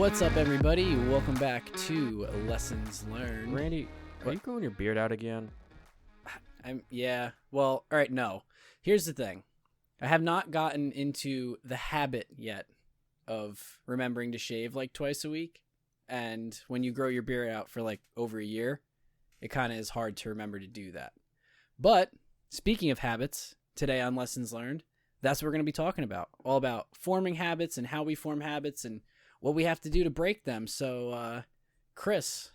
What's up, everybody? Welcome back to Lessons Learned. Randy, are you growing your beard out again? Well, all right, no. Here's the thing. I have not gotten into the habit yet of remembering to shave like twice a week. And when you grow your beard out for like over a year, it kind of is hard to remember to do that. But speaking of habits, today on Lessons Learned, that's what we're going to be talking about. All about forming habits and how we form habits and what we have to do to break them. So, Chris,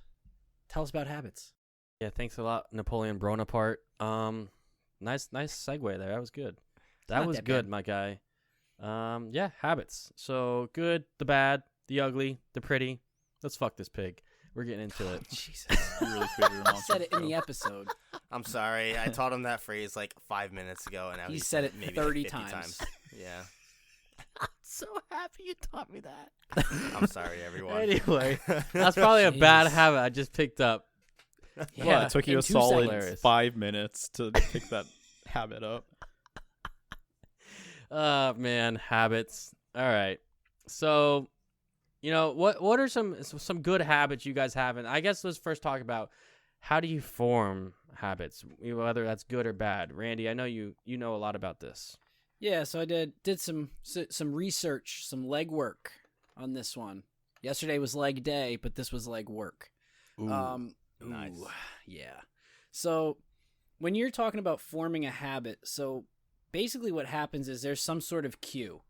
tell us about habits. Yeah, thanks a lot, Napoleon Bonaparte. Nice segue there. That was good. That was good, my guy. Yeah, habits. So good, the bad, the ugly, the pretty. Let's fuck this pig. We're getting into it. Jesus. You really figured him I out, said it in bro. the episode. I'm sorry. I taught him that phrase like 5 minutes ago, and now He he's said it maybe 30 like 50 times. Yeah. I'm so happy you taught me that. I'm sorry, everyone. Anyway, that's probably a bad Jeez. habit I just picked up. Well, it took you in a 2 solid seconds. 5 minutes to pick that habit up. Man, habits. All right. So, what are some good habits you guys have? And I guess let's first talk about how do you form habits, whether that's good or bad. Randy, I know you know a lot about this. Yeah, so I did some research, some legwork on this one. Yesterday was leg day, but this was leg work. Nice. Yeah. So when you're talking about forming a habit, so basically what happens is there's some sort of cue,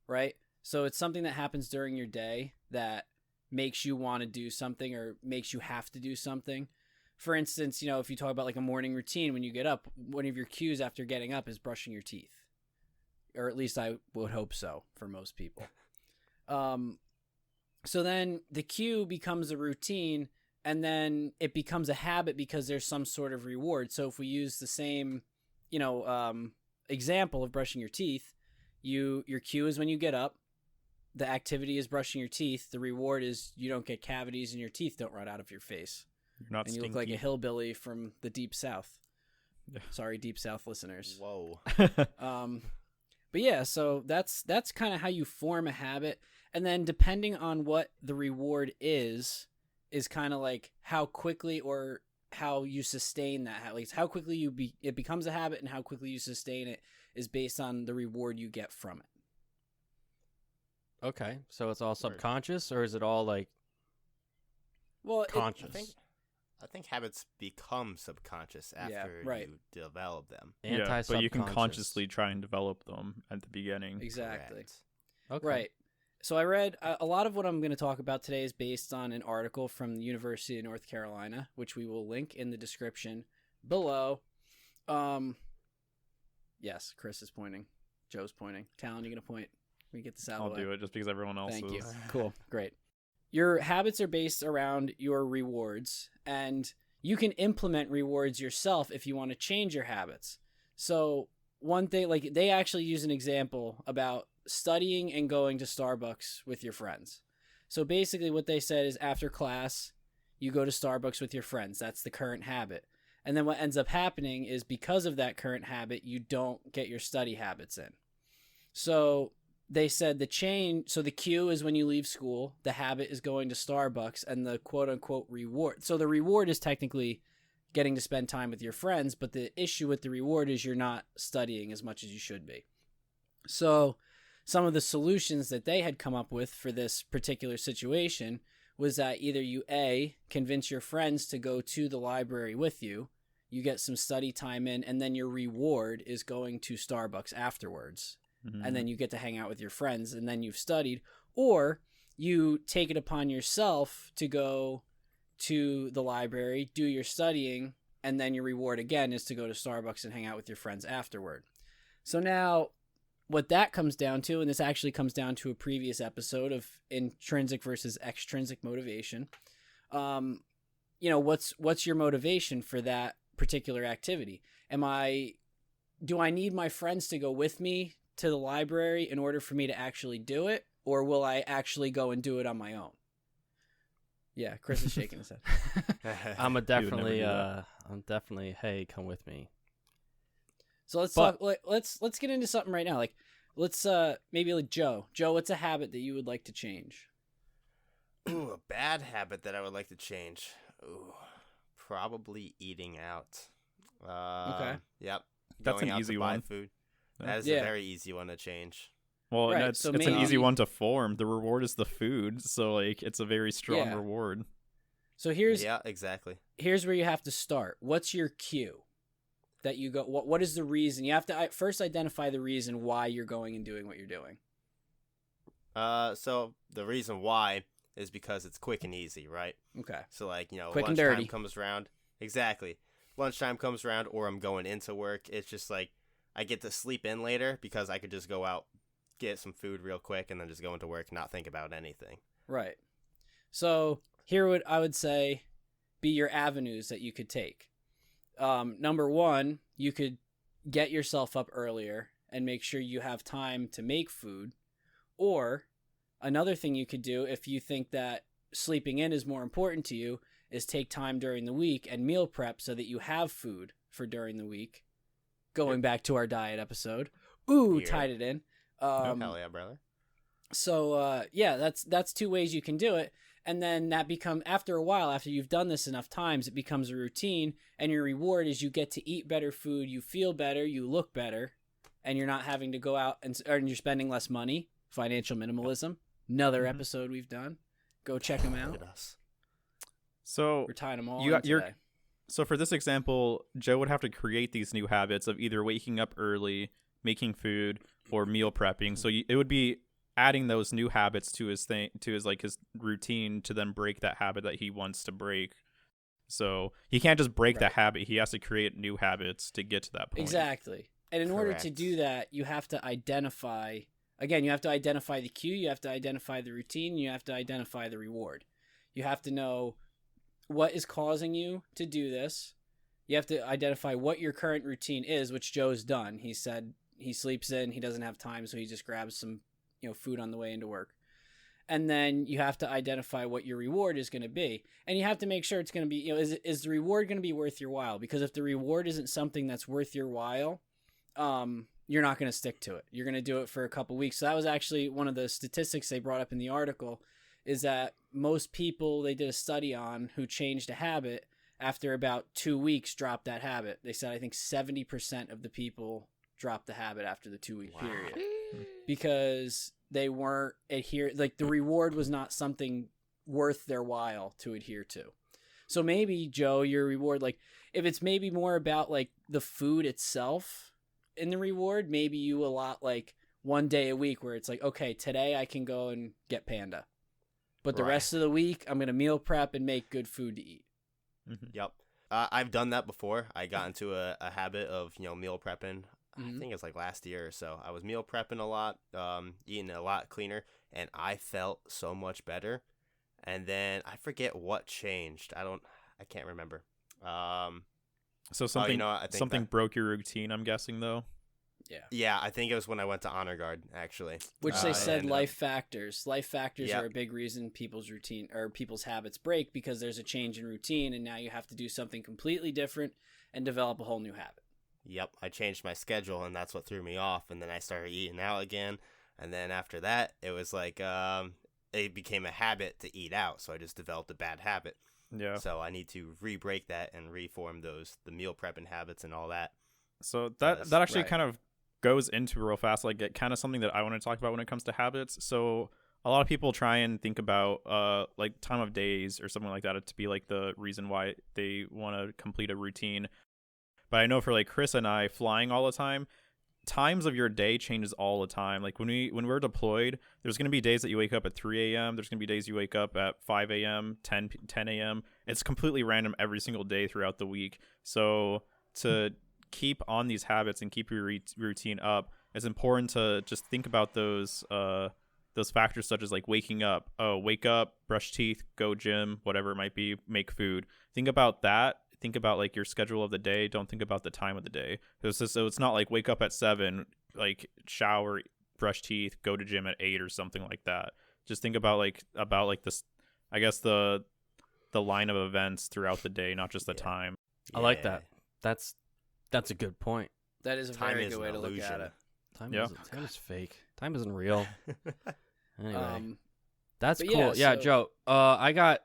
right? So it's something that happens during your day that makes you want to do something or makes you have to do something. For instance, if you talk about like a morning routine, when you get up, one of your cues after getting up is brushing your teeth. Or at least I would hope so for most people. So then the cue becomes a routine, and then it becomes a habit because there's some sort of reward. So if we use the same, example of brushing your teeth, your cue is when you get up. The activity is brushing your teeth. The reward is you don't get cavities and your teeth don't run out of your face. You're not And you stinky. look like a hillbilly from the Deep South. Yeah. Sorry, Deep South listeners. Whoa. But yeah, so that's kind of how you form a habit, and then depending on what the reward is kind of like how quickly or how you sustain that habit. Like how quickly it becomes a habit and how quickly you sustain it is based on the reward you get from it. Okay, so it's all subconscious, or is it all like Well, conscious? I think habits become subconscious after right. you develop them. Yeah, but you can Anti-subconscious. consciously try and develop them at the beginning. exactly. Correct. Okay. Right. So I read a lot of what I'm going to talk about today is based on an article from the University of North Carolina, which we will link in the description below. Yes, Chris is pointing. Joe's pointing. Talon, you going to point? We get this out of I'll the way. do it just because everyone else Thank is. you. Cool. Great. Your habits are based around your rewards, and you can implement rewards yourself if you want to change your habits. So one thing, like they actually use an example about studying and going to Starbucks with your friends. So basically what they said is after class, you go to Starbucks with your friends. That's the current habit. And then what ends up happening is because of that current habit, you don't get your study habits in. So they said the cue is when you leave school, the habit is going to Starbucks, and the quote unquote reward. So the reward is technically getting to spend time with your friends, but the issue with the reward is you're not studying as much as you should be. So some of the solutions that they had come up with for this particular situation was that either you convince your friends to go to the library with you, you get some study time in, and then your reward is going to Starbucks afterwards. Mhm. And then you get to hang out with your friends, and then you've studied, or you take it upon yourself to go to the library, do your studying, and then your reward again is to go to Starbucks and hang out with your friends afterward. So now what that comes down to, and this actually comes down to a previous episode of intrinsic versus extrinsic motivation. What's your motivation for that particular activity? Do I need my friends to go with me to the library in order for me to actually do it, or will I actually go and do it on my own? Yeah, Chris is shaking his head. I'm definitely do hey, come with me. So let's talk. Let's get into something right now. Like, let's maybe like Joe. Joe, what's a habit that you would like to change? a bad habit that I would like to change. Ooh, probably eating out. Okay. Yep. That's Going an out easy to buy one. food. Yeah. That is a very easy one to change. Well, Right, no, it's so an maybe- easy one to form. The reward is the food, so like it's a very strong Yeah. reward. So here's Yeah, exactly. where you have to start. What's your cue that you go? What is the reason? You have to first identify the reason why you're going and doing what you're doing. So the reason why is because it's quick and easy, right? Okay. So like, Quick and lunchtime dirty. comes around. Exactly. Lunchtime comes around or I'm going into work. It's just like I get to sleep in later because I could just go out, get some food real quick and then just go into work, not think about anything. Right. So here would I would say be your avenues that you could take. Number one, you could get yourself up earlier and make sure you have time to make food. Or another thing you could do if you think that sleeping in is more important to you is take time during the week and meal prep so that you have food for during the week. Going back to our diet episode. Ooh, Here. tied it in. Hell yeah, brother. So yeah, that's two ways you can do it. And then that after a while, after you've done this enough times, it becomes a routine. And your reward is you get to eat better food, you feel better, you look better, and you're not having to go out and you're spending less money. Financial minimalism. Another episode we've done. Go check them out. Look at us. So We're tying them all you in got your today. So for this example, Joe would have to create these new habits of either waking up early, making food, or meal prepping. So it would be adding those new habits to his his routine to then break that habit that he wants to break. So he can't just break that habit. He has to create new habits to get to that point. Exactly. And in order to Correct. do that, you have to identify, again, you have to identify the cue, you have to identify the routine, you have to identify the reward. You have to know what is causing you to do this. You have to identify what your current routine is, which Joe's done. He said he sleeps in, he doesn't have time, so he just grabs some, food on the way into work. And then you have to identify what your reward is going to be. And you have to make sure it's going to be, is the reward going to be worth your while? Because if the reward isn't something that's worth your while, you're not going to stick to it. You're going to do it for a couple weeks. So that was actually one of the statistics they brought up in the article, is that most people they did a study on who changed a habit after about 2 weeks dropped that habit. They said, I think 70% of the people dropped the habit after the 2-week period because they weren't like the reward was not something worth their while to adhere to. So maybe, Joe, your reward, like if it's maybe more about like the food itself in the reward, maybe you allot like 1 day a week where it's like, okay, today I can go and get Panda. But the rest of the week, I'm going to meal prep and make good food to eat. Yep. I've done that before. I got into a habit of, meal prepping. I think it's like last year or so. I was meal prepping a lot, eating a lot cleaner, and I felt so much better. And then I forget what changed. I can't remember. So something I think something broke your routine, I'm guessing, though. Yeah, I think it was when I went to Honor Guard, actually. Which they said ended life factors. Life factors Yep. are a big reason people's routine or people's habits break because there's a change in routine and now you have to do something completely different and develop a whole new habit. Yep, I changed my schedule, and that's what threw me off. And then I started eating out again. And then after that, it was like it became a habit to eat out. So I just developed a bad habit. Yeah. So I need to re-break that and reform the meal prepping habits and all that. So That's that actually right. kind of goes into real fast, like it kind of something that I want to talk about when it comes to habits. So a lot of people try and think about like time of days or something like that to be like the reason why they want to complete a routine. But I know for like Chris and I flying all the time, times of your day changes all the time. Like when we're deployed, there's going to be days that you wake up at 3 a.m. There's going to be days you wake up at 5 a.m., 10 a.m. It's completely random every single day throughout the week. So to keep on these habits and keep your routine up, it's important to just think about those factors such as like waking up. Oh, wake up, brush teeth, go gym, whatever it might be, make food. Think about that. Think about like your schedule of the day. Don't think about the time of the day. So it's not like wake up at 7, like shower, brush teeth, go to gym at 8 or something like that. Just think about like this, I guess the line of events throughout the day, not just the time. I like that. That's a good point. That is a Time very is good an way to look at illusion. it. Time Yeah. is fake. Time isn't real. Anyway, That's But cool. yeah, Yeah, so- Joe. I got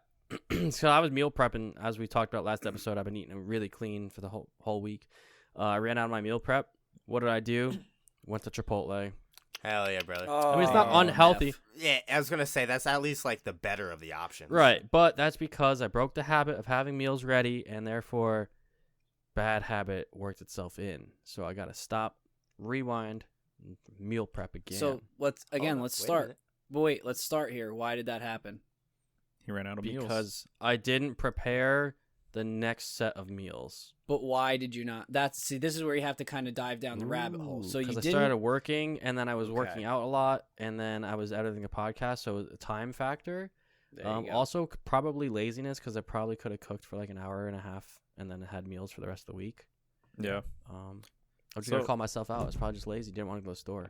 so I was meal prepping as we talked about last episode. I've been eating really clean for the whole week. I ran out of my meal prep. What did I do? Went to Chipotle. Hell yeah, brother. I mean, it's not Oh, unhealthy. Neff. Yeah, I was gonna say that's at least like the better of the options. Right, but that's because I broke the habit of having meals ready, and therefore, bad habit worked itself in. So I gotta stop, rewind, meal prep again. So let's Hold on, let's wait a start. minute. But wait, let's start here. Why did that happen? He ran out of meals. because I didn't prepare the next set of meals. But why did you not? This is where you have to kind of dive down the rabbit hole. So you because I didn't. started working, and then I was Okay. working out a lot, and then I was editing a podcast, so it was a time factor. There you go. Also, probably laziness because I probably could have cooked for like an hour and a half, and then had meals for the rest of the week. Yeah. I was just gonna So- call myself out. I was probably just lazy. Didn't want to go to the store.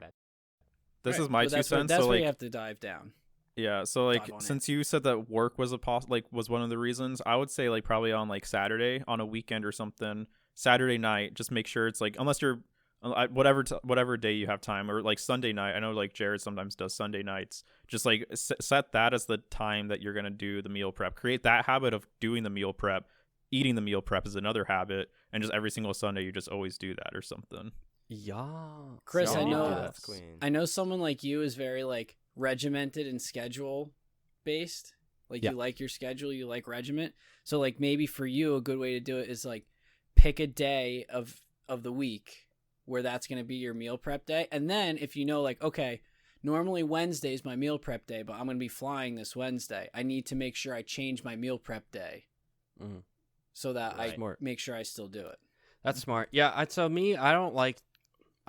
This Right, is my but two that's where- cents. That's So where like, you have to dive down. yeah. So like, dive on it. since you said that work was was one of the reasons, I would say like probably on like Saturday on a weekend or something. Saturday night, just make sure it's like unless you're whatever day you have time, or like Sunday night. I know like Jared sometimes does Sunday nights. Just like set that as the time that you're gonna do the meal prep. Create that habit of doing the meal prep. Eating the meal prep is another habit, and just every single Sunday you just always do that or something. Yeah, Chris, I Yeah. know- That's queen. I know someone like you is very like regimented and schedule based. Like Yeah. you like your schedule, you like regiment. So like maybe for you a good way to do it is like pick a day of the week where that's going to be your meal prep day. And then if you know like okay, normally Wednesday is my meal prep day, but I'm going to be flying this Wednesday. I need to make sure I change my meal prep day Mhm. so that I Smart. make sure I still do it. That's smart. Yeah, so me,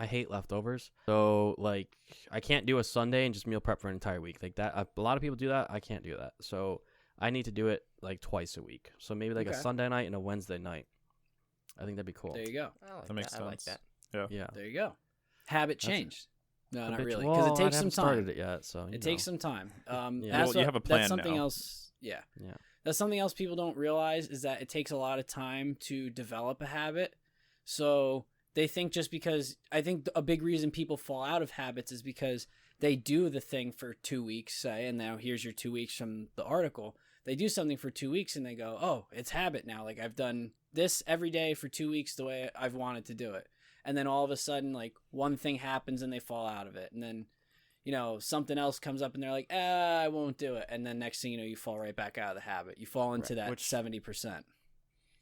I hate leftovers. So like, I can't do a Sunday and just meal prep for an entire week like that. A lot of people do that. I can't do that. So I need to do it like twice a week. So maybe like a Okay. Sunday night and a Wednesday night. I think that'd be cool. There you go. I like That makes I like sense. that. Yeah. There you go. Habit That's- change. No, not Habitual- really, because it well, takes I some haven't time. started it yet, so It takes some time. Yeah. That's Well, you have a plan That's something now. else. Yeah. Yeah. That's something else people don't realize is that it takes a lot of time to develop a habit. So they think just because I think a big reason people fall out of habits is because they do the thing for 2 weeks, say, and now here's your 2 weeks from the article. They do something for 2 weeks and they go, oh, it's habit now. Like I've done this every day for 2 weeks the way I've wanted to do it. And then all of a sudden, like one thing happens and they fall out of it. And then, you know, something else comes up and they're like, I won't do it. And then next thing you know, you fall right back out of the habit. You fall into Right, that which- 70%.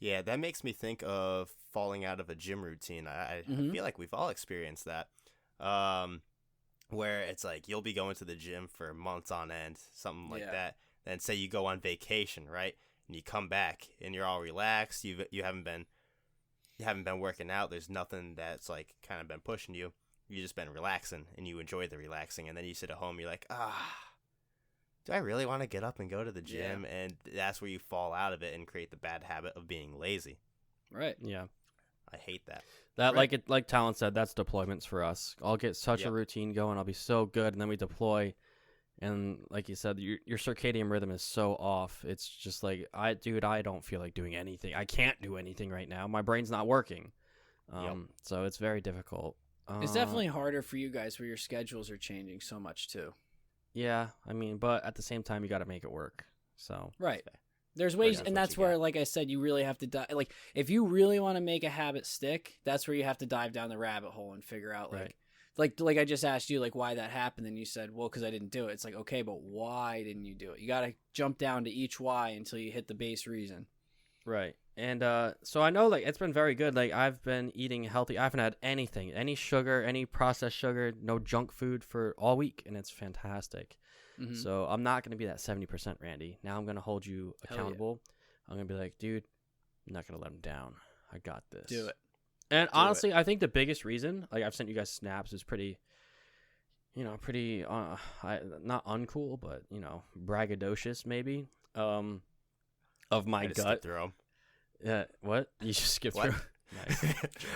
Yeah, that makes me think of falling out of a gym routine. I Mhm. feel like we've all experienced that. Where it's like you'll be going to the gym for months on end, something like Yeah. that. Then say you go on vacation, right? And you come back and you're all relaxed. You haven't been working out. There's nothing that's like kind of been pushing you. You've just been relaxing and you enjoy the relaxing. And then you sit at home, you're like, do I really want to get up and go to the gym? Yeah. And that's where you fall out of it and create the bad habit of being lazy. Right. Yeah. I hate that. That Right. like Talon said, that's deployments for us. I'll get such a Yep. routine going. I'll be so good, and then we deploy, and like you said, your circadian rhythm is so off. It's just like I don't feel like doing anything. I can't do anything right now. My brain's not working. So it's very difficult. It's definitely harder for you guys where your schedules are changing so much too. Yeah, I mean, but at the same time, you got to make it work. So Right. There's ways, that's and what that's you where, got. like I said, you really have to like if you really want to make a habit stick, that's where you have to dive down the rabbit hole and figure out like I just asked you like why that happened, and you said, well, because I didn't do it. It's like, okay, but why didn't you do it? You got to jump down to each why until you hit the base reason. right, and so I know like it's been very good. Like I've been eating healthy. I haven't had anything, any sugar, any processed sugar, no junk food for all week, and it's fantastic. Mhm. So I'm not going to be that 70% Randy. Now I'm going to hold you Hell yeah. accountable. I'm going to be like, dude, I'm not going to let him down. I got this. Do it. And Do honestly, I think the biggest reason, like I've sent you guys snaps, is pretty, not uncool, but, braggadocious maybe, of my I just gut. skip through 'em. Yeah, what? You just skip What? through? Nice.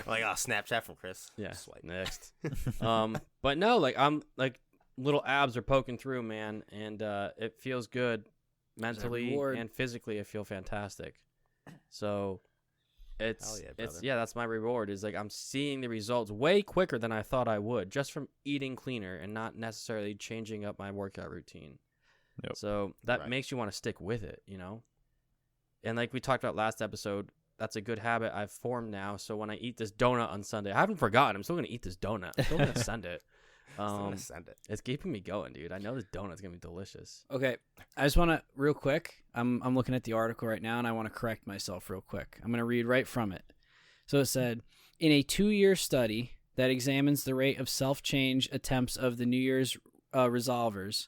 Like, Snapchat from Chris. Yeah. Swipe. Next. But no, like I'm like little abs are poking through, man, and it feels good mentally reward. and physically. I feel fantastic. So it's Hell yeah, it's brother. that's my reward is like I'm seeing the results way quicker than I thought I would just from eating cleaner and not necessarily changing up my workout routine. Yep. So that Right. makes you want to stick with it, you know? And like we talked about last episode, that's a good habit I've formed now. So when I eat this donut on Sunday, I haven't forgotten. I'm still going to eat this donut. I'm still going to send it. Still gonna send it. It's keeping me going, dude. I know this donut's going to be delicious. Okay, I just want to real quick. I'm looking at the article right now, and I want to correct myself real quick. I'm going to read right from it. So it said, in a 2-year study that examines the rate of self-change attempts of the New Year's resolvers,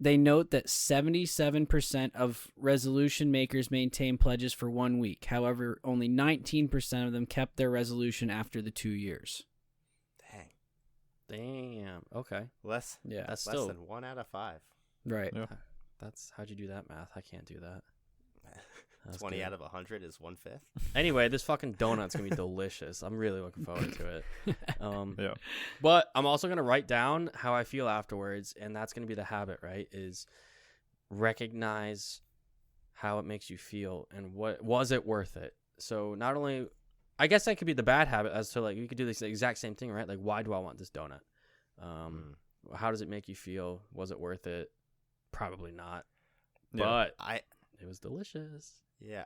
they note that 77% of resolution makers maintain pledges for 1 week. However, only 19% of them kept their resolution after the 2 years. Damn. Okay. Less. Yeah, That's Less still than 1 out of 5. right. Yeah. That's how'd you do that math? I can't do that. That's 20 good. out of 100 is 1/5. Anyway, this fucking donut's gonna be delicious. I'm really looking forward to it. Yeah. But I'm also gonna write down how I feel afterwards, and that's gonna be the habit, right? Is recognize how it makes you feel and what was it worth it. So not only, I guess that could be the bad habit, as to like you could do this exact same thing, right? Like, why do I want this donut? How does it make you feel? Was it worth it? Probably not. Yeah. But it was delicious.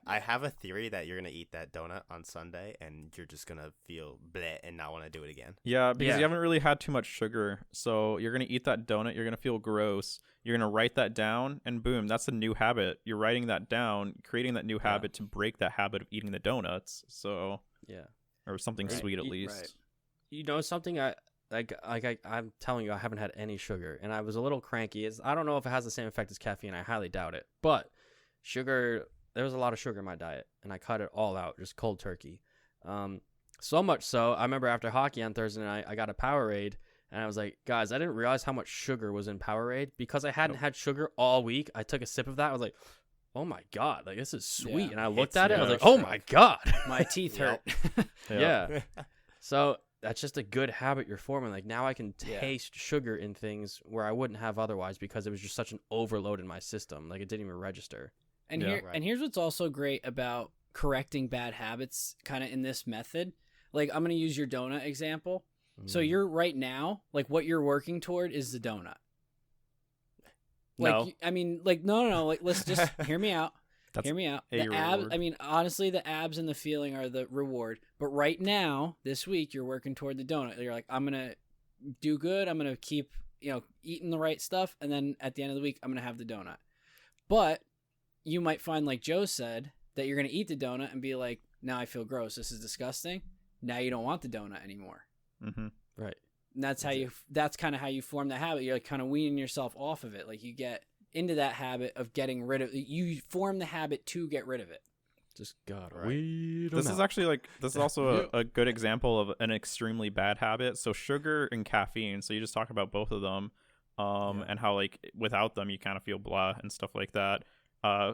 I have a theory that you're gonna eat that donut on Sunday and you're just gonna feel bleh and not want to do it again. Yeah, because Yeah. you haven't really had too much sugar. So you're going to eat that donut. You're going to feel gross. You're going to write that down, and boom, that's a new habit. You're writing that down, creating that new habit to break that habit of eating the donuts. So, Yeah. or something Right. sweet at Eat- least. right. You know something? I'm telling you, I haven't had any sugar, and I was a little cranky. I don't know if it has the same effect as caffeine. I highly doubt it. But sugar, there was a lot of sugar in my diet, and I cut it all out, just cold turkey. So much so, I remember after hockey on Thursday night, I got a Powerade, and I was like, guys, I didn't realize how much sugar was in Powerade because I hadn't had sugar all week. I took a sip of that. I was like, oh my God, like this is sweet. Yeah. And I looked Hits at it. you I was with like, a oh shock. my God. My teeth hurt. Yeah. So that's just a good habit you're forming. Like now I can Yeah. taste sugar in things where I wouldn't have otherwise because it was just such an overload in my system. Like it didn't even register. And Yeah. here Right. and here's what's also great about correcting bad habits kind of in this method. Like I'm going to use your donut example. So Mm. you're right now, like what you're working toward is the donut. Like No. I mean, like no, like let's just hear me out. That's Hear me out. a The abs, reward. I mean, honestly, the abs and the feeling are the reward. But right now, this week, you're working toward the donut. You're like, I'm gonna do good. I'm gonna keep, eating the right stuff, and then at the end of the week, I'm gonna have the donut. But you might find, like Joe said, that you're gonna eat the donut and be like, now I feel gross. This is disgusting. Now you don't want the donut anymore. Mm-hmm. Right. And that's that's kind of how you form the habit. You're like kind of weaning yourself off of it. Like you get into that habit of getting rid of. You form the habit to get rid of it. Just gotta Right. weed 'em This is out. actually this is also a good example of an extremely bad habit. So sugar and caffeine. So you just talk about both of them, and how like without them you kind of feel blah and stuff like that.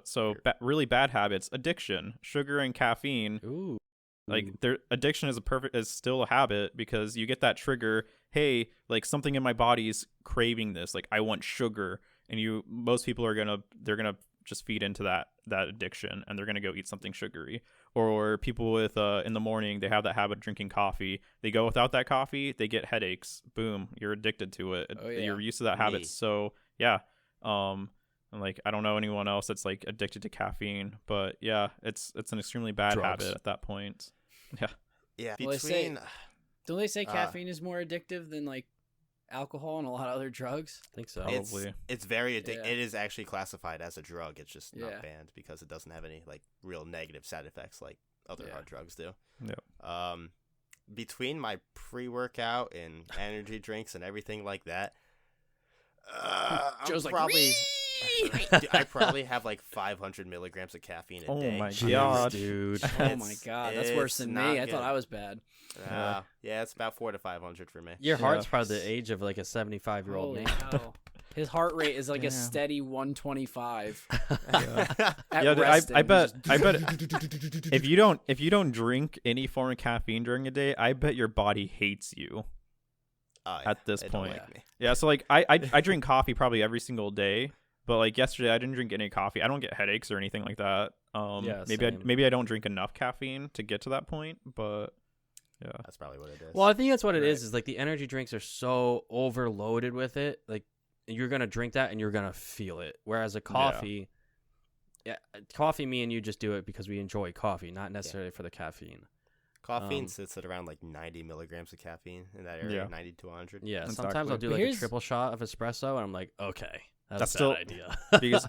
So really bad habits, addiction, sugar and caffeine. Ooh. Like their addiction is still a habit because you get that trigger. Hey, like something in my body's craving this. Like I want sugar, and most people are they're gonna just feed into that addiction, and they're gonna go eat something sugary. Or people with in the morning they have that habit of drinking coffee. They go without that coffee, they get headaches. Boom, you're addicted to it. Oh, yeah. You're used to that habit. Me. So yeah, and like I don't know anyone else that's like addicted to caffeine, but yeah, it's an extremely bad Drugs. habit at that point. Yeah. Yeah. Well, they say- Between Don't they say caffeine is more addictive than like alcohol and a lot of other drugs? I think so. Probably. it's very addictive. Yeah. It is actually classified as a drug. It's just Yeah. not banned because it doesn't have any like real negative side effects like other Yeah. hard drugs do. Yeah. Between my pre-workout and energy drinks and everything like that, I'm Joe's like, probably I probably have like 500 milligrams of caffeine a Oh day. my Jeez, God. dude. Oh my God, that's worse than me. I thought I was bad. Yeah, it's about 400 to 500 for me. Your heart's Yeah. probably the age of like a 75-year-old Holy man. cow. His heart rate is like a Damn. steady 125. Yeah. At Yeah, dude, resting. I bet if you don't drink any form of caffeine during a day, I bet your body hates you. Oh, yeah, At this they don't point. like me. Yeah, so like I drink coffee probably every single day, but like yesterday I didn't drink any coffee. I don't get headaches or anything like that. Yeah, maybe same. I don't drink enough caffeine to get to that point, but yeah. That's probably what it is. Well, I think that's what it Right. is like the energy drinks are so overloaded with it. Like you're gonna drink that and you're gonna feel it. Whereas a coffee, coffee, me and you just do it because we enjoy coffee, not necessarily for the caffeine. Caffeine sits at around like 90 milligrams of caffeine in that area, 90 to 100. Yeah, Exactly. sometimes I'll do like a triple shot of espresso, and I'm like, okay, that's a still bad idea. Because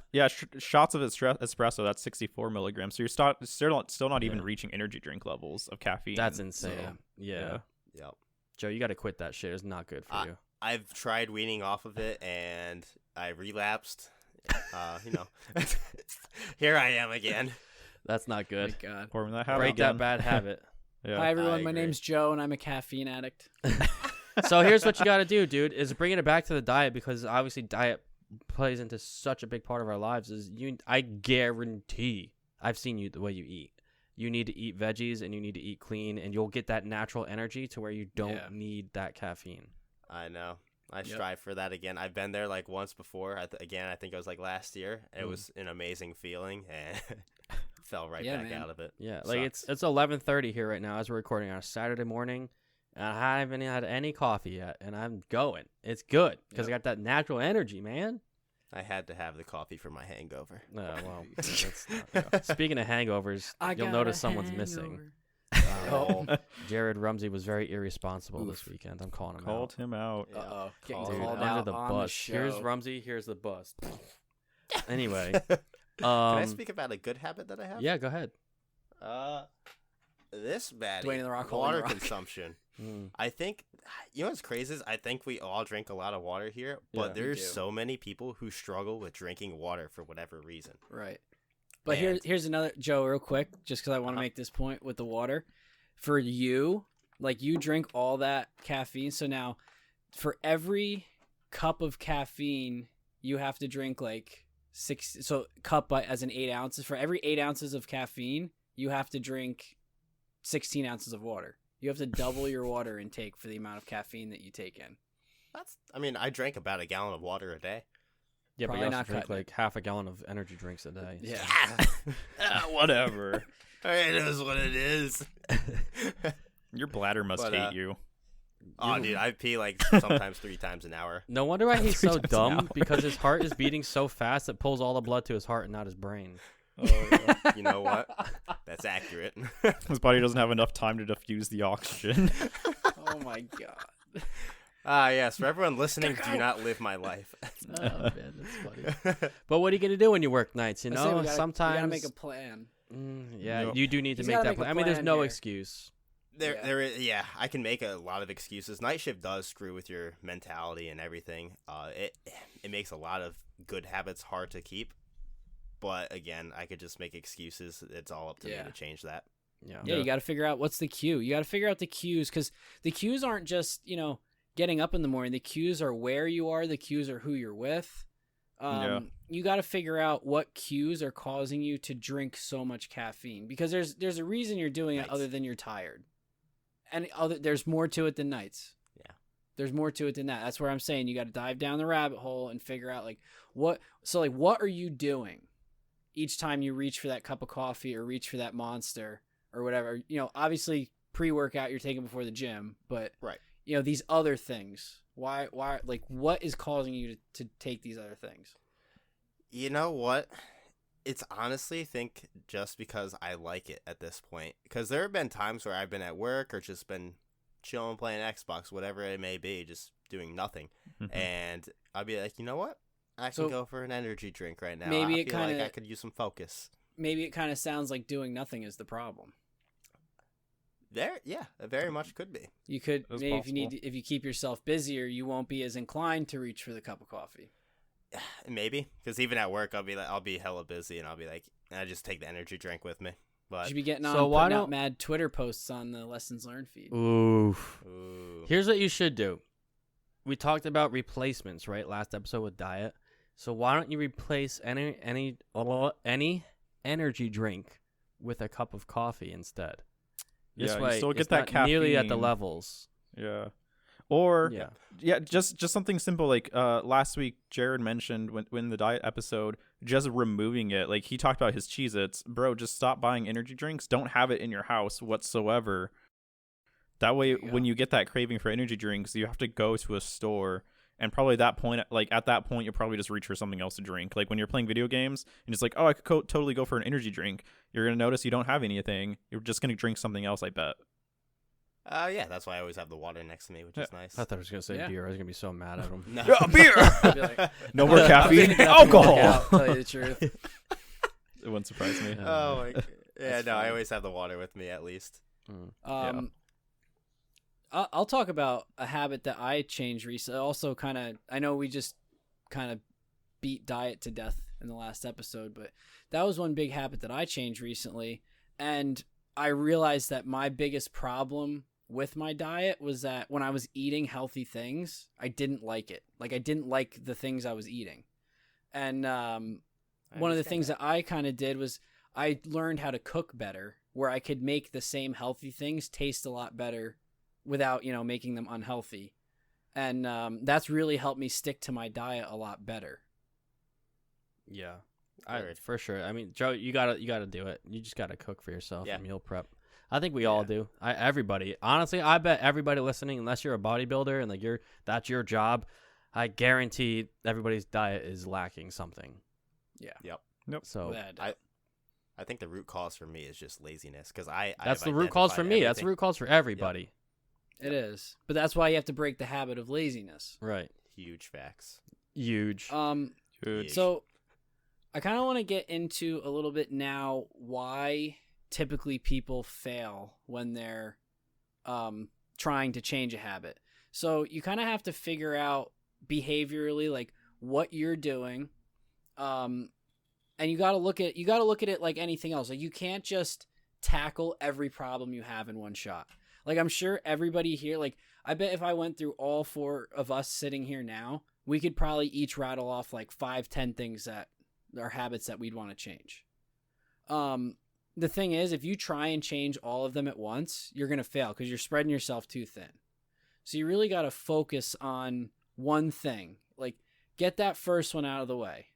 shots of espresso, that's 64 milligrams. So you're still not even reaching energy drink levels of caffeine. That's insane. So, yeah. Yep. Joe, you got to quit that shit. It's not good for you. I've tried weaning off of it, and I relapsed. Here I am again. That's not good. My God. Forming that habit Break again. that bad habit. Yeah. Hi, everyone. I My agree. name's Joe, and I'm a caffeine addict. So here's what you got to do, dude, is bringing it back to the diet, because obviously diet plays into such a big part of our lives. I guarantee I've seen you the way you eat. You need to eat veggies and you need to eat clean, and you'll get that natural energy to where you don't need that caffeine. I know. I strive for that again. I've been there like once before. I think it was like last year. It was an amazing feeling, and fell right back out of it. Yeah, like it's 11:30 here right now as we're recording on a Saturday morning, and I haven't had any coffee yet, and I'm going. It's good because I got that natural energy, man. I had to have the coffee for my hangover. Well, that's not, speaking of hangovers, you'll notice someone's missing. Jared Rumsey was very irresponsible this weekend. I'm calling him Called him out. Uh-oh. Getting Dude, called under out the on bus. show. Here's Rumsey. Here's the bus. Anyway, Can I speak about a good habit that I have? Yeah, go ahead. This bad Dwayne the Rock water holding the rock. consumption. I think, what's crazy is I think we all drink a lot of water here, Yeah, but we there's do. so many people who struggle with drinking water for whatever reason. Right. But And- here's another, Joe, real quick, just because I want to make this point with the water. For you, like you drink all that caffeine. So now for every cup of caffeine, you have to drink like 6. So cup as in 8 ounces. For every 8 ounces of caffeine, you have to drink 16 ounces of water. You have to double your water intake for the amount of caffeine that you take in. I drank about a gallon of water a day. Yeah, but Probably you also not drink cutting like half a gallon of energy drinks a day. Yeah. Whatever. It is what it is. Your bladder must But, hate you. Oh, dude, I pee like sometimes 3 times an hour. No wonder why he's 3 so times an dumb, hour. because his heart is beating so fast it pulls all the blood to his heart and not his brain. You know what? That's accurate. His body doesn't have enough time to diffuse the oxygen. Oh my God. Yes, for everyone listening, do not live my life. Oh man, that's funny. But what are you gonna do when you work nights? You I say know, we gotta sometimes make a plan. Yep. you do need to He's make gotta that make a plan. I mean, there's plan no here. excuse. There is, I can make a lot of excuses. Night shift does screw with your mentality and everything. It makes a lot of good habits hard to keep. But again, I could just make excuses. It's all up to me to change that. Yeah. Yeah, you got to figure out what's the cue. You got to figure out the cues, because the cues aren't just, getting up in the morning. The cues are where you are. The cues are who you're with. You got to figure out what cues are causing you to drink so much caffeine, because there's a reason you're doing it other than you're tired. And there's more to it than nights. Yeah. There's more to it than that. That's where I'm saying you got to dive down the rabbit hole and figure out what are you doing each time you reach for that cup of coffee or reach for that Monster or whatever. Obviously pre-workout you're taking before the gym, but Right. These other things. Why what is causing you to take these other things? You know what? It's honestly think just because I like it at this point. Because there have been times where I've been at work or just been chilling, playing Xbox, whatever it may be, just doing nothing. And I'll be like, you know what? I can go for an energy drink right now. Maybe I it feel like kinda- I could use some focus. Maybe it kind of sounds like doing nothing is the problem. It very much could be. You could That's maybe possible. if you keep yourself busier, you won't be as inclined to reach for the cup of coffee. Maybe. Because even at work, I'll be hella busy and I'll be like, I just take the energy drink with me. You But should be getting on So why putting out don't- mad Twitter posts on the lessons learned feed. Oof. ooh. Here's what you should do. We talked about replacements, right? Last episode with diet. So why don't you replace any energy drink with a cup of coffee instead? This Yeah, you way, still get it's that not nearly at the caffeine. levels. Yeah. Or Yeah. just something simple like last week Jared mentioned when the diet episode, just removing it. Like he talked about his Cheez-Its. Bro, just stop buying energy drinks. Don't have it in your house whatsoever. That way There you when go. you get that craving for energy drinks, you have to go to a store And probably at that point, you'll probably just reach for something else to drink. Like when you're playing video games and it's like, oh, I could totally go for an energy drink. You're going to notice you don't have anything. You're just going to drink something else, I bet. Yeah, that's why I always have the water next to me, which is nice. I thought I was gonna say beer. I was gonna be so mad at him. No. Yeah, beer! I'd be like, No more caffeine. Get up and walk Alcohol! out, tell you the truth. It wouldn't surprise me. Oh my god. Yeah, That's no, I funny. always have the water with me at least. I'll talk about a habit that I changed recently. Also, I know we just kind of beat diet to death in the last episode, but that was one big habit that I changed recently. And I realized that my biggest problem with my diet was that when I was eating healthy things, I didn't like it. Like I didn't like the things I was eating. And one of the things that I kind of did was I learned how to cook better, where I could make the same healthy things taste a lot better without, making them unhealthy. And that's really helped me stick to my diet a lot better. Yeah, Word. for sure. I mean, Joe, you gotta do it. You just gotta cook for yourself and meal prep. I think we all do. Everybody. Honestly, I bet everybody listening, unless you're a bodybuilder and like that's your job, I guarantee everybody's diet is lacking something. Yeah. Yep. So I think the root cause for me is just laziness because that's the root cause for me. That's the root cause for everybody. It is. But that's why you have to break the habit of laziness. Right. Huge facts. Huge. Huge. So I kind of want to get into a little bit now why typically people fail when they're trying to change a habit. So you kind of have to figure out behaviorally like what you're doing, and you got to look at it like anything else. Like you can't just tackle every problem you have in one shot. Like I'm sure everybody here, like I bet if I went through all four of us sitting here now, we could probably each rattle off like 5-10 things that are habits that we'd want to change. The thing is, if you try and change all of them at once, you're going to fail because you're spreading yourself too thin. So you really got to focus on one thing. Like get that first one out of the way.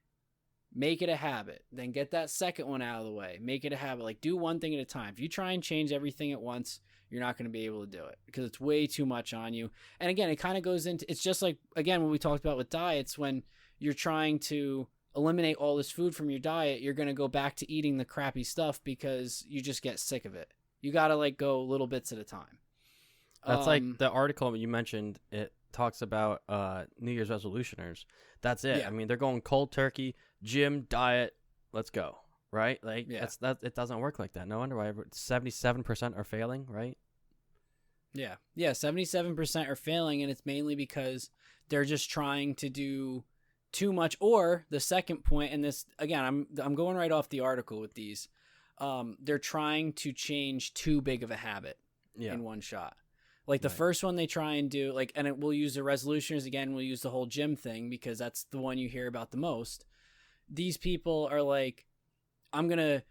Make it a habit. Then get that second one out of the way. Make it a habit. Like do one thing at a time. If you try and change everything at once, you're not going to be able to do it because it's way too much on you. And again, it kind of goes into, it's just like, again, what we talked about with diets, when you're trying to eliminate all this food from your diet, you're going to go back to eating the crappy stuff because you just get sick of it. You got to like go little bits at a time. That's like the article you mentioned. It talks about New Year's resolutioners. That's it. Yeah. I mean, they're going cold turkey, gym, diet, let's go. Right? Like that. It doesn't work like that. No wonder why 77% are failing. Right? Yeah. 77% are failing, and it's mainly because they're just trying to do too much. Or the second point, and this again, I'm going right off the article with these. They're trying to change too big of a habit in one shot. Like the first one they try and do, like, and we'll use the resolutioners again. We'll use the whole gym thing because that's the one you hear about the most. These people are like, I'm gonna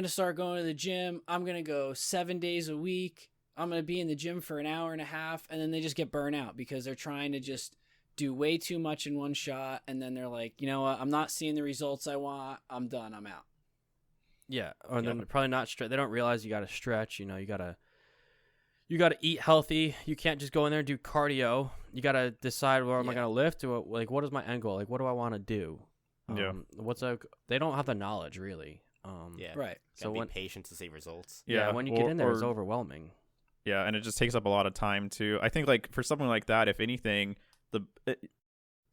start going to the gym. I'm gonna go 7 days a week. I'm gonna be in the gym for an hour and a half, and then they just get burnt out because they're trying to just do way too much in one shot, and then they're like, you know what? I'm not seeing the results I want. I'm done. I'm out. Yeah, or then probably not stretch. They don't realize you got to stretch. You got to eat healthy. You can't just go in there and do cardio. You got to decide where am I going to lift, or like what is my end goal? Like what do I want to do? They don't have the knowledge really. Right. So be patient to see results. When you get in there, it's overwhelming. Yeah, and it just takes up a lot of time too. I think like for something like that, if anything,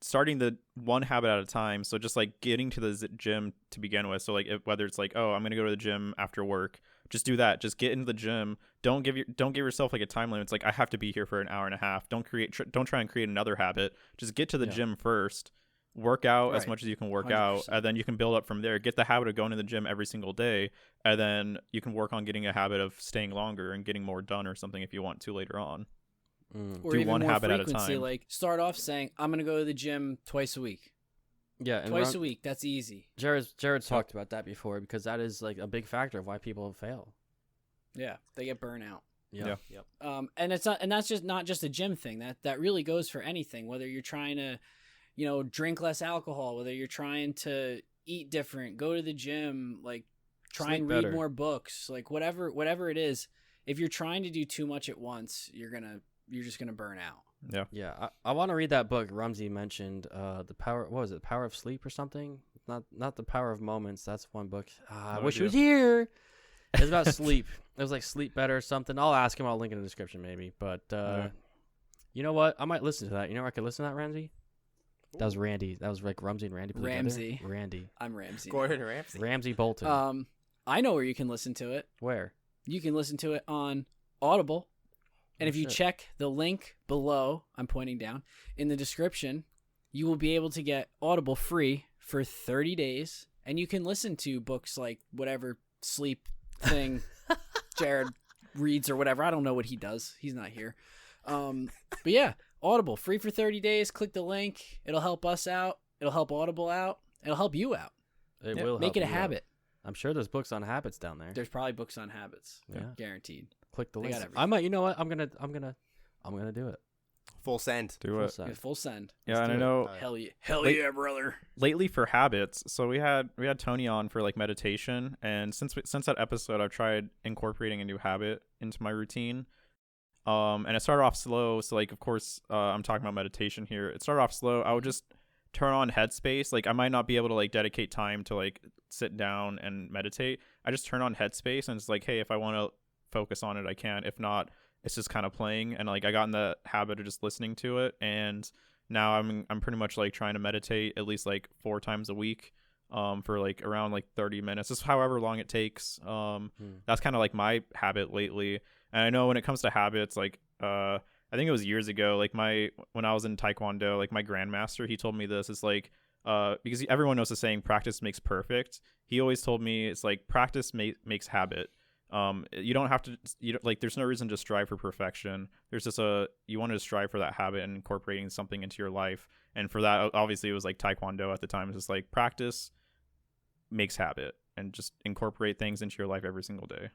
starting the one habit at a time. So just like getting to the gym to begin with. So like whether it's like, oh, I'm gonna go to the gym after work, just do that. Just get into the gym. Don't give yourself like a time limit. It's like I have to be here for an hour and a half. Don't try and create another habit. Just get to the gym first. Work out as much as you can work 100%. Out, and then you can build up from there. Get the habit of going to the gym every single day, and then you can work on getting a habit of staying longer and getting more done or something if you want to later on. Or do even one more habit at a frequency, time. like start off saying, I'm going to go to the gym twice a week. Yeah. And twice a week. That's easy. Jared's talked about that before because that is like a big factor of why people fail. Yeah. They get burnt out. Yeah. Yep. And that's just not just a gym thing. That really goes for anything, whether you're trying to, drink less alcohol, whether you're trying to eat different, go to the gym, like try Sleep and read better. more books, like whatever it is. If you're trying to do too much at once, you're just going to burn out. Yeah, I want to read that book Rumsey mentioned. The power. What was it? Power of Sleep or something? Not the Power of Moments. That's one book. I wish he was here. It was about sleep. It was like Sleep Better or something. I'll ask him. I'll link in the description maybe. But you know what? I might listen to that. You know where I could listen to that, Ramsey? That was Randy. That was like Rumsey and Randy. put together. Ramsey. Randy. I'm Ramsey. Gordon Ramsay. Ramsey Bolton. I know where you can listen to it. Where? You can listen to it on Audible. And if you check the link below, I'm pointing down, in the description, you will be able to get Audible free for 30 days. And you can listen to books like whatever sleep thing Jared reads or whatever. I don't know what he does. He's not here. But yeah, Audible, free for 30 days. Click the link. It'll help us out. It'll help Audible out. It'll help you out. It will Make help it a you out. habit. I'm sure there's books on habits down there. There's probably books on habits. Yeah. Guaranteed. Click the They link. got I might. You know what? I'm gonna do it. Full send. Do Full it. send. Yeah, full send. Yeah, and I do it. know Hell yeah. Hell Wait. yeah, brother. lately for habits, so we had Tony on for like meditation, and since that episode I've tried incorporating a new habit into my routine. And it started off slow, so like of course I'm talking about meditation here. It started off slow. I would just turn on Headspace. Like I might not be able to like dedicate time to like sit down and meditate. I just turn on Headspace and it's like, hey, if I want to focus on it I can. If not, it's just kind of playing, and like I got in the habit of just listening to it, and now I'm pretty much like trying to meditate at least like 4 times a week for like around like 30 minutes, just however long it takes. That's kind of like my habit lately. And I know when it comes to habits, like I think it was years ago, like when I was in Taekwondo, like my grandmaster, he told me this. It's like because everyone knows the saying practice makes perfect. He always told me it's like practice makes habit. You don't have to, like there's no reason to strive for perfection. There's just you want to strive for that habit and incorporating something into your life. And for that, obviously it was like Taekwondo at the time. It's just like practice makes habit, and just incorporate things into your life every single day.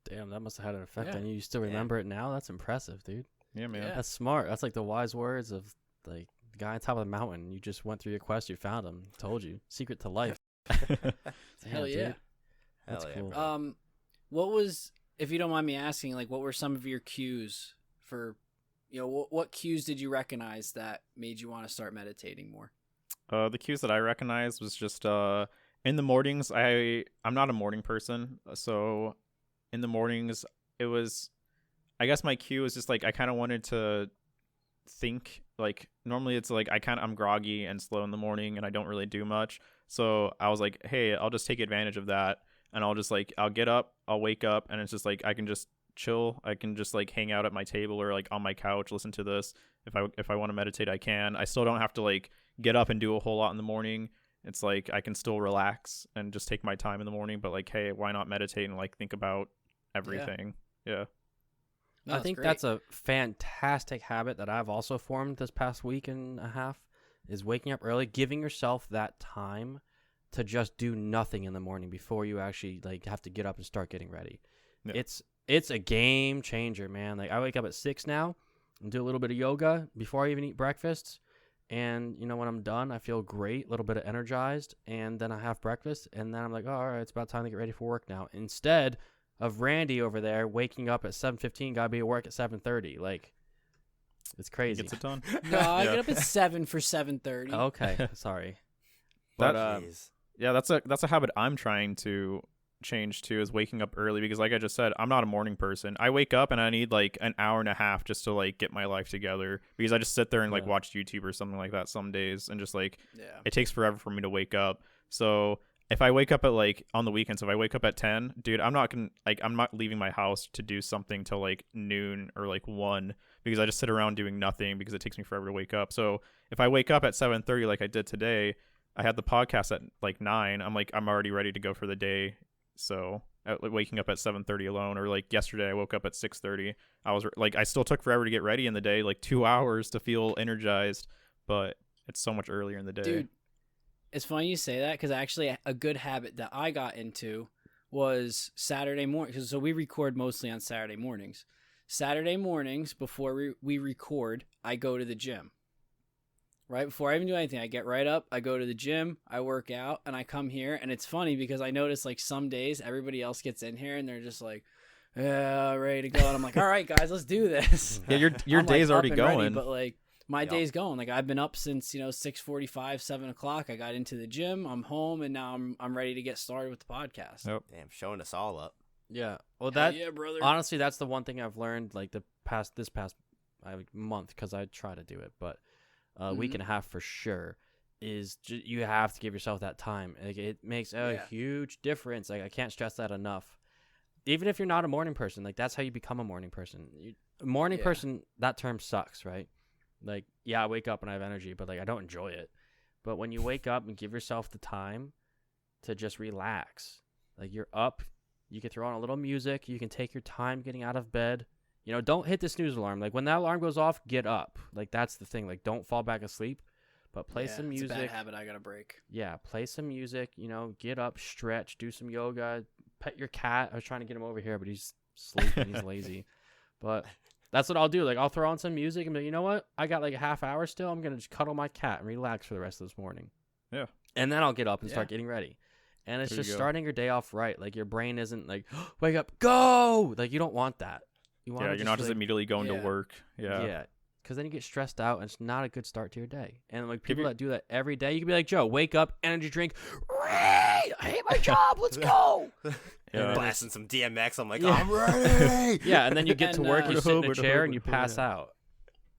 Damn, that must have had an effect Yeah. on you. You still remember it now? That's impressive, dude. Yeah, man. Yeah. That's smart. That's like the wise words of like the guy on top of the mountain. You just went through your quest. You found him. Told you. Secret to life. Damn, Hell yeah. dude. That's Hell yeah, cool. bro. What was, if you don't mind me asking, like what were some of your cues for, what cues did you recognize that made you want to start meditating more? The cues that I recognized was just in the mornings. I'm not a morning person, so in the mornings it was, I guess my cue is just like I kind of wanted to think. Like normally it's like I'm groggy and slow in the morning and I don't really do much. So I was like, hey, I'll just take advantage of that, and I'll get up, I'll wake up, and it's just like I can just chill. I can just like hang out at my table or like on my couch, listen to this. If I want to meditate, I can. I still don't have to like get up and do a whole lot in the morning. It's like I can still relax and just take my time in the morning, but like, hey, why not meditate and like think about everything? Yeah. No, I think great. that's a fantastic habit that I've also formed this past week and a half, is waking up early, giving yourself that time to just do nothing in the morning before you actually like have to get up and start getting ready. Yeah. It's a game changer, man. Like I wake up at 6 now and do a little bit of yoga before I even eat breakfast. And when I'm done, I feel great, a little bit of energized, and then I have breakfast, and then I'm like, oh, all right, it's about time to get ready for work now. Instead of Randy over there waking up at 7:15, gotta be at work at 7:30. Like, it's crazy. Gets it done. No, I Yeah. get up at 7 for 7:30. Okay, sorry. That- But Jeez. Yeah, that's a habit I'm trying to change too, is waking up early, because like I just said, I'm not a morning person. I wake up and I need like an hour and a half just to like get my life together, because I just sit there and like Yeah. watch YouTube or something like that some days, and just like Yeah. it takes forever for me to wake up. So if I wake up at like on the weekends, if I wake up at 10, dude, I'm not leaving my house to do something till like noon or like 1, because I just sit around doing nothing because it takes me forever to wake up. So if I wake up at 7:30 like I did today, I had the podcast at like 9. I'm already ready to go for the day. So waking up at 7:30 alone, or like yesterday I woke up at 6:30. I was like, I still took forever to get ready in the day, like 2 hours to feel energized, but it's so much earlier in the day. Dude, it's funny you say that, because actually a good habit that I got into was Saturday morning. So we record mostly on Saturday mornings. Saturday mornings, before we record, I go to the gym. Right before I even do anything, I get right up, I go to the gym, I work out, and I come here. And it's funny because I notice like some days everybody else gets in here and they're just like, yeah, ready to go. And I'm like, all right, guys, let's do this. Yeah, your I'm, day's like, already up and ready, going. but like my Yep. day's going. Like I've been up since 6:45, 7 o'clock. I got into the gym. I'm home, and now I'm ready to get started with the podcast. Yep. Damn, showing us all up. Yeah. Well, Hell that yeah, brother. honestly, that's the one thing I've learned like this past month, because I try to do it, but week and a half for sure is you have to give yourself that time. Like, it makes a huge difference. Like, I can't stress that enough. Even if you're not a morning person, like that's how you become a morning person. A morning person, that term sucks, right? Like, yeah, I wake up and I have energy, but like I don't enjoy it. But when you wake up and give yourself the time to just relax, like you're up, you can throw on a little music, you can take your time getting out of bed. Don't hit the snooze alarm. Like when that alarm goes off, get up. Like that's the thing. Like don't fall back asleep, but play some music. It's a bad habit I gotta break. Yeah, play some music. Get up, stretch, do some yoga, pet your cat. I was trying to get him over here, but he's sleeping. He's lazy. But that's what I'll do. Like I'll throw on some music and be like, you know what? I got like a half hour still. I'm gonna just cuddle my cat and relax for the rest of this morning. Yeah. And then I'll get up and start getting ready. And it's There you just go. starting your day off right. Like your brain isn't like, wake up, go. Like you don't want that. You want You're not just immediately going to Yeah. work. Yeah. yeah, because then you get stressed out, and it's not a good start to your day. And like Give people your- that do that every day, you can be like, Joe, wake up, energy drink. I hate my job. Let's go. Yeah. Blasting some DMX. I'm like, Yeah. I'm ready. Yeah, and then you get to And, work, you sit in a Hood, chair, and you hood, pass yeah. out.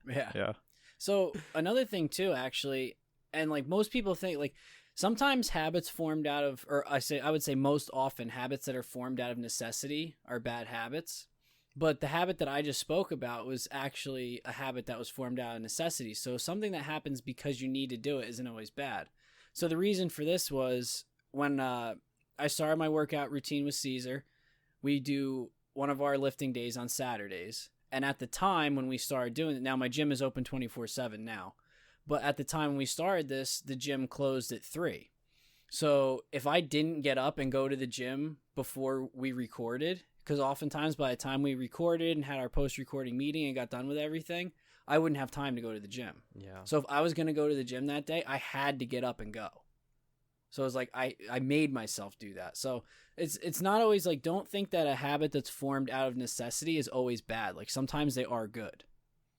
Yeah. Yeah. So another thing too, actually, and like most people think, like sometimes habits formed out of, or I would say most often habits that are formed out of necessity are bad habits. But the habit that I just spoke about was actually a habit that was formed out of necessity. So something that happens because you need to do it isn't always bad. So the reason for this was when I started my workout routine with Caesar, we do one of our lifting days on Saturdays. And at the time when we started doing it, now my gym is open 24/7 now. But at the time when we started this, the gym closed at 3. So if I didn't get up and go to the gym before we recorded, because oftentimes by the time we recorded and had our post-recording meeting and got done with everything, I wouldn't have time to go to the gym. Yeah. So if I was going to go to the gym that day, I had to get up and go. So it was like I made myself do that. So it's not always like, don't think that a habit that's formed out of necessity is always bad. Like sometimes they are good.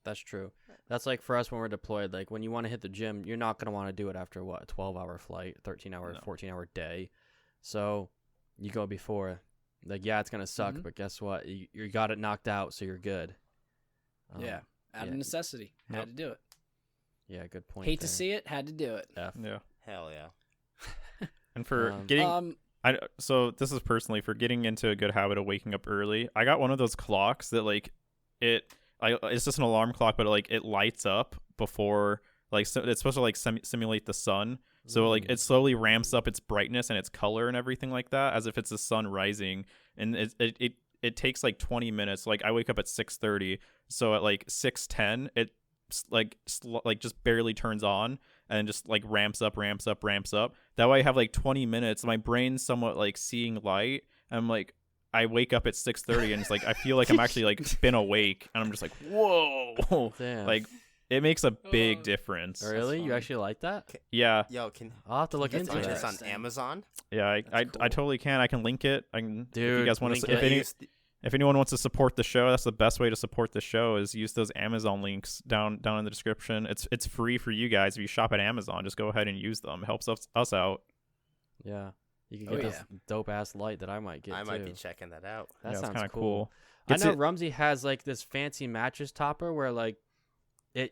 That's true. That's like for us when we're deployed. Like when you want to hit the gym, you're not going to want to do it after what, a 12-hour flight, 13-hour, No. 14-hour day. So you go before. Like, yeah, it's going to suck, but guess what? You got it knocked out, so you're good. Yeah. Out of yeah. necessity. Yep. Had to do it. Yeah, good point. Hate there. to see it. Had to do it. F. Yeah. Hell yeah. And for Um, getting so this is personally for getting into a good habit of waking up early. I got one of those clocks that like it's just an alarm clock, but it lights up before so it's supposed to like simulate the sun. So like it slowly ramps up its brightness and its color and everything like that, as if it's the sun rising. And it takes like 20 minutes. Like I wake up at 6:30, so at like 6:10 it just barely turns on and just like ramps up. That way I have like 20 minutes. My brain's somewhat like seeing light. I'm like, I wake up at 6:30 and it's like I feel like I'm actually like been awake, and I'm just like, whoa. Damn. Like it makes a big difference. Really? You funny. actually like that? Yeah. Yo, can I'll have to look you into find that. this on Interesting. Amazon? Yeah, I That's cool. totally can. I can link it. I can, if you Dude, guys want link to, it. if anyone wants to support the show, that's the best way to support the show is use those Amazon links down in the description. It's free for you guys. If you shop at Amazon, just go ahead and use them. It helps us out. Yeah. You can Oh, get this dope-ass light that I might get, I might be too. checking that out. That Yeah, it's sounds kinda cool. cool. I Gets know it- Rumsey has like this fancy mattress topper where like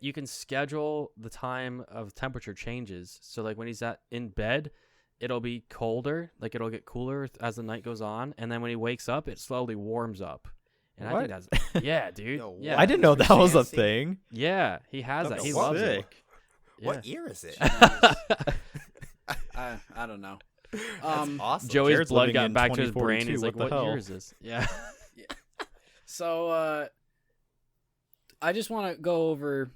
you can schedule the time of temperature changes. So like when he's in bed, it'll be colder, like it'll get cooler as the night goes on, and then when he wakes up, it slowly warms up. And I think that's yeah, dude. Yo, yeah, I didn't know that was a Fancy. thing. yeah, he has that. That's He loves it. sick. What year is it? I don't know. That's awesome. Joey's Jared's blood living got in back to his brain. 2042. He's like, What the "What year hell?" is this?" Yeah. So I just want to go over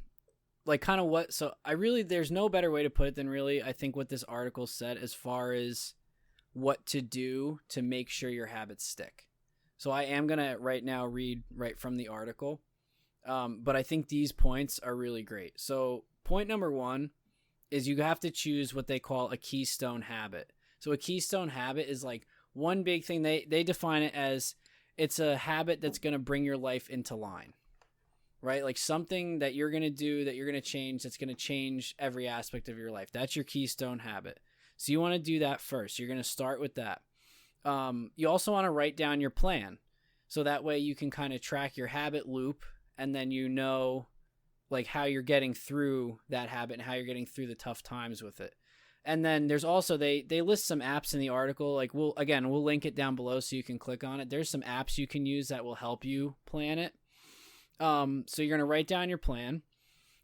like kind of what, so I really, there's no better way to put it than really I think what this article said as far as what to do to make sure your habits stick. So I am going to right now read right from the article. But I think these points are really great. So point number 1 is you have to choose what they call a keystone habit. So a keystone habit is like one big thing. They define it as it's a habit that's going to bring your life into line, right? Like something that you're going to do, that you're going to change, that's going to change every aspect of your life. That's your keystone habit. So you want to do that first. You're going to start with that. You also want to write down your plan. So that way you can kind of track your habit loop, and then you know like how you're getting through that habit and how you're getting through the tough times with it. And then there's also, they list some apps in the article. Like we'll link it down below so you can click on it. There's some apps you can use that will help you plan it. So you're going to write down your plan.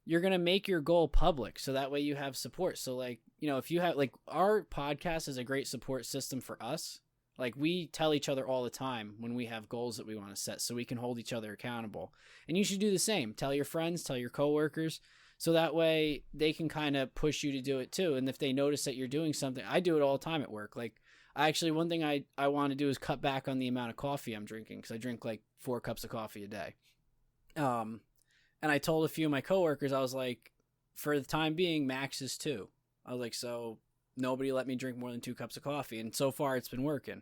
You're going to make your goal public. So that way you have support. So like, you know, if you have like, our podcast is a great support system for us. Like we tell each other all the time when we have goals that we want to set, so we can hold each other accountable. And you should do the same. Tell your friends, tell your coworkers, so that way they can kind of push you to do it too. And if they notice that you're doing something, I do it all the time at work. Like one thing I want to do is cut back on the amount of coffee I'm drinking, because I drink like 4 cups of coffee a day. And I told a few of my coworkers, I was like, for the time being, max is 2. I was like, so nobody let me drink more than 2 cups of coffee. And so far it's been working.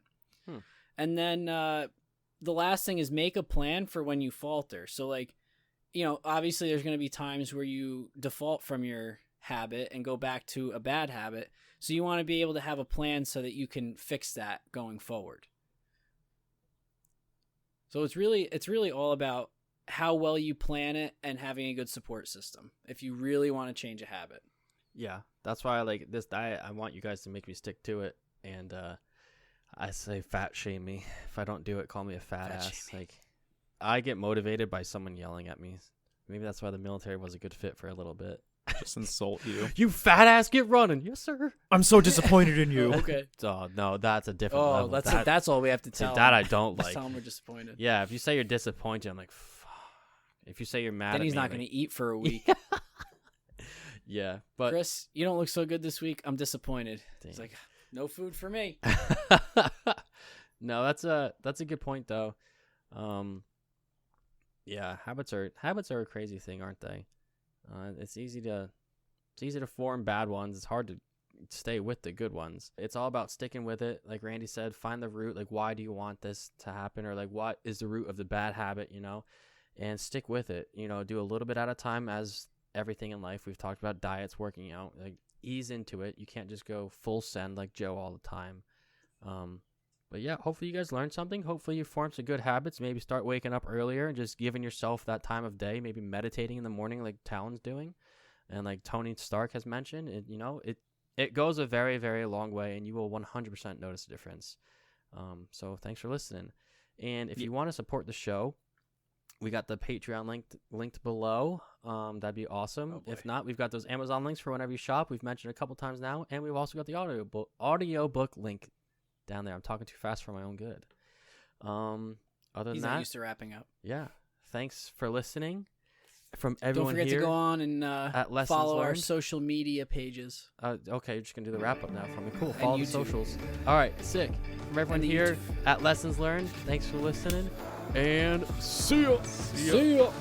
And then the last thing is make a plan for when you falter. So like, you know, obviously there's going to be times where you default from your habit and go back to a bad habit. So you want to be able to have a plan so that you can fix that going forward. So it's really all about how well you plan it and having a good support system if you really want to change a habit. Yeah, that's why I like this diet. I want you guys to make me stick to it. And I say fat shame me. If I don't do it, call me a fat ass. Like, I get motivated by someone yelling at me. Maybe that's why the military was a good fit for a little bit. Just insult you. You fat ass, get running. Yes, sir. I'm so disappointed in you. Okay. Oh, no, that's a different level. That's all we have to tell. That I don't like. Tell him we're disappointed. Yeah, if you say you're disappointed, I'm like, fuck. If you say you're mad then at me, he's not going to eat for a week. Yeah, but Chris, you don't look so good this week. I'm disappointed. Damn. He's like, no food for me. No, that's a good point though. Yeah, habits are a crazy thing, aren't they? It's easy to form bad ones. It's hard to stay with the good ones. It's all about sticking with it. Like Randy said, find the root. Like, why do you want this to happen? Or like, what is the root of the bad habit, you know? And stick with it. You know, do a little bit at a time, as everything in life. We've talked about diets, working out. Like, ease into it. You can't just go full send like Joe all the time. But yeah, hopefully you guys learned something. Hopefully you form some good habits. Maybe start waking up earlier and just giving yourself that time of day. Maybe meditating in the morning like Talon's doing. And like Tony Stark has mentioned, it goes a very, very long way, and you will 100% notice a difference. So thanks for listening. And if you want to support the show, we got the Patreon linked below. That'd be awesome. If not, we've got those Amazon links for whenever you shop. We've mentioned a couple times now. And we've also got the audiobook link down there. I'm talking too fast for my own good. Other than He's that, not used to wrapping up. Yeah. Thanks for listening. From everyone Don't forget here to go on and follow our Learned. social media pages. Okay, you're just going to do the wrap up now for me. Cool. And Follow the YouTube. socials. All right, sick. From everyone And here YouTube. at Lessons Learned, thanks for listening. And see ya. See ya.